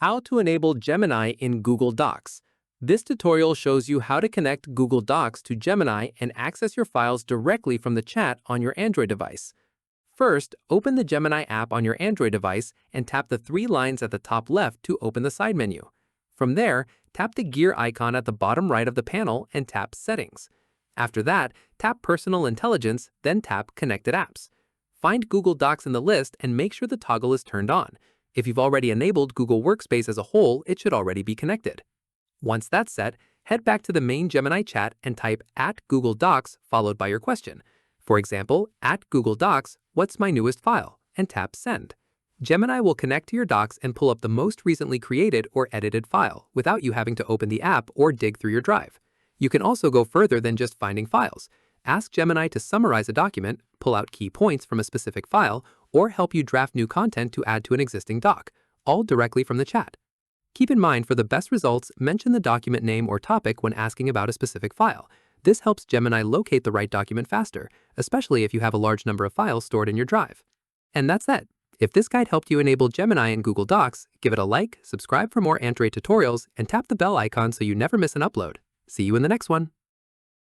How to enable Gemini in Google Docs. This tutorial shows you how to connect Google Docs to Gemini and access your files directly from the chat on your Android device. First, open the Gemini app on your Android device and tap the three lines at the top left to open the side menu. From there, tap the gear icon at the bottom right of the panel and tap Settings. After that, tap Personal Intelligence, then tap Connected Apps. Find Google Docs in the list and make sure the toggle is turned on. If you've already enabled Google Workspace as a whole, it should already be connected. Once that's set, head back to the main Gemini chat and type @Google Docs followed by your question. For example, @Google Docs, what's my newest file? And tap Send. Gemini will connect to your docs and pull up the most recently created or edited file without you having to open the app or dig through your drive. You can also go further than just finding files. Ask Gemini to summarize a document, pull out key points from a specific file, or help you draft new content to add to an existing doc, all directly from the chat. Keep in mind, for the best results, mention the document name or topic when asking about a specific file. This helps Gemini locate the right document faster, especially if you have a large number of files stored in your drive. And that's it. If this guide helped you enable Gemini in Google Docs, give it a like, subscribe for more Android tutorials, and tap the bell icon so you never miss an upload. See you in the next one.